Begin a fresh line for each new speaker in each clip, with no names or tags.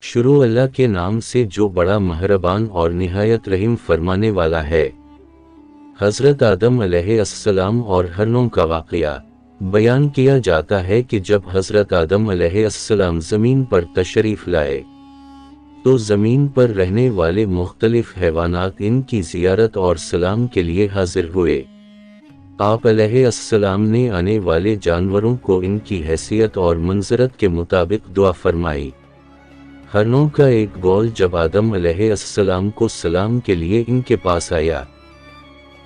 شروع اللہ کے نام سے جو بڑا مہربان اور نہایت رحم فرمانے والا ہے۔ حضرت آدم علیہ السلام اور ہرنوں کا واقعہ بیان کیا جاتا ہے کہ جب حضرت آدم علیہ السلام زمین پر تشریف لائے تو زمین پر رہنے والے مختلف حیوانات ان کی زیارت اور سلام کے لیے حاضر ہوئے۔ آپ علیہ السلام نے آنے والے جانوروں کو ان کی حیثیت اور منزلت کے مطابق دعا فرمائی۔ ہرنوں کا ایک گول جب آدم علیہ السلام کو سلام کے لیے ان کے پاس آیا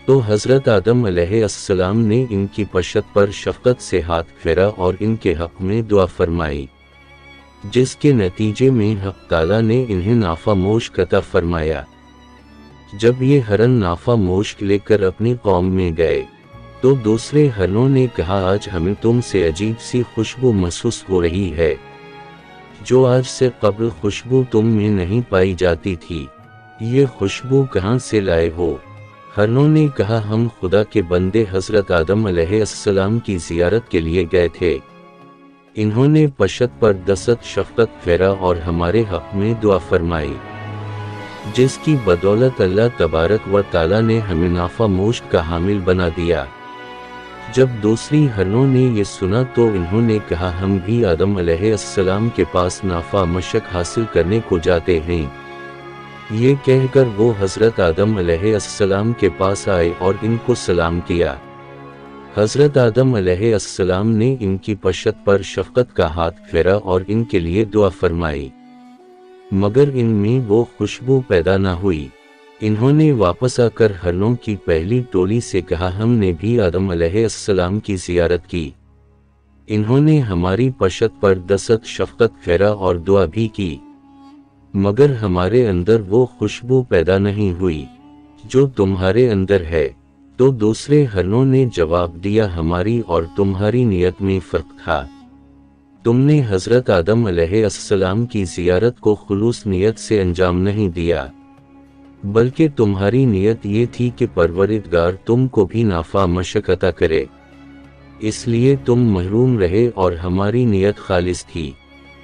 تو حضرت آدم علیہ السلام نے ان کی پشت پر شفقت سے ہاتھ پھیرا اور ان کے حق میں دعا فرمائی، جس کے نتیجے میں حق تعالیٰ نے انہیں نافع مشک عطا فرمایا۔ جب یہ ہرن نافع مشک لے کر اپنی قوم میں گئے تو دوسرے ہرنوں نے کہا، آج ہمیں تم سے عجیب سی خوشبو محسوس ہو رہی ہے، جو آج سے قبل خوشبو تم میں نہیں پائی جاتی تھی۔ یہ خوشبو کہاں سے لائے ہو؟ ہرنوں نے کہا، ہم خدا کے بندے حضرت آدم علیہ السلام کی زیارت کے لیے گئے تھے۔ انہوں نے پشت پر دست شفقت پھیرا اور ہمارے حق میں دعا فرمائی، جس کی بدولت اللہ تبارک و تعالیٰ نے ہمیں نافع مشک کا حامل بنا دیا۔ جب دوسری ہرنوں نے یہ سنا تو انہوں نے کہا، ہم بھی آدم علیہ السلام کے پاس نافع مشک حاصل کرنے کو جاتے ہیں۔ یہ کہہ کر وہ حضرت آدم علیہ السلام کے پاس آئے اور ان کو سلام کیا۔ حضرت آدم علیہ السلام نے ان کی پشت پر شفقت کا ہاتھ پھیرا اور ان کے لیے دعا فرمائی، مگر ان میں وہ خوشبو پیدا نہ ہوئی۔ انہوں نے واپس آ کر ہرنوں کی پہلی ٹولی سے کہا، ہم نے بھی آدم علیہ السلام کی زیارت کی، انہوں نے ہماری پشت پر دست شفقت پھیرا اور دعا بھی کی، مگر ہمارے اندر وہ خوشبو پیدا نہیں ہوئی جو تمہارے اندر ہے۔ تو دوسرے ہرنوں نے جواب دیا، ہماری اور تمہاری نیت میں فرق تھا، تم نے حضرت آدم علیہ السلام کی زیارت کو خلوص نیت سے انجام نہیں دیا، بلکہ تمہاری نیت یہ تھی کہ پروردگار تم کو بھی نافع مشک عطا کرے، اس لیے تم محروم رہے اور ہماری نیت خالص تھی،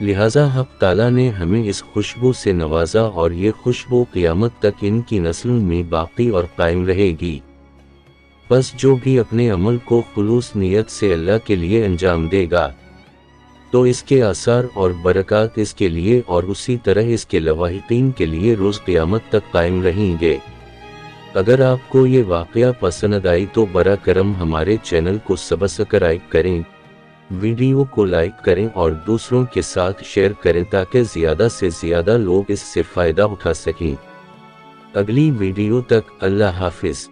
لہذا حق تعالیٰ نے ہمیں اس خوشبو سے نوازا اور یہ خوشبو قیامت تک ان کی نسلوں میں باقی اور قائم رہے گی۔ بس جو بھی اپنے عمل کو خلوص نیت سے اللہ کے لیے انجام دے گا تو اس کے آثار اور برکات اس کے لیے اور اسی طرح اس کے لواحقین کے لیے روز قیامت تک قائم رہیں گے۔ اگر آپ کو یہ واقعہ پسند آئی تو برا کرم ہمارے چینل کو سبسکرائب کریں، ویڈیو کو لائک کریں اور دوسروں کے ساتھ شیئر کریں تاکہ زیادہ سے زیادہ لوگ اس سے فائدہ اٹھا سکیں۔ اگلی ویڈیو تک اللہ حافظ۔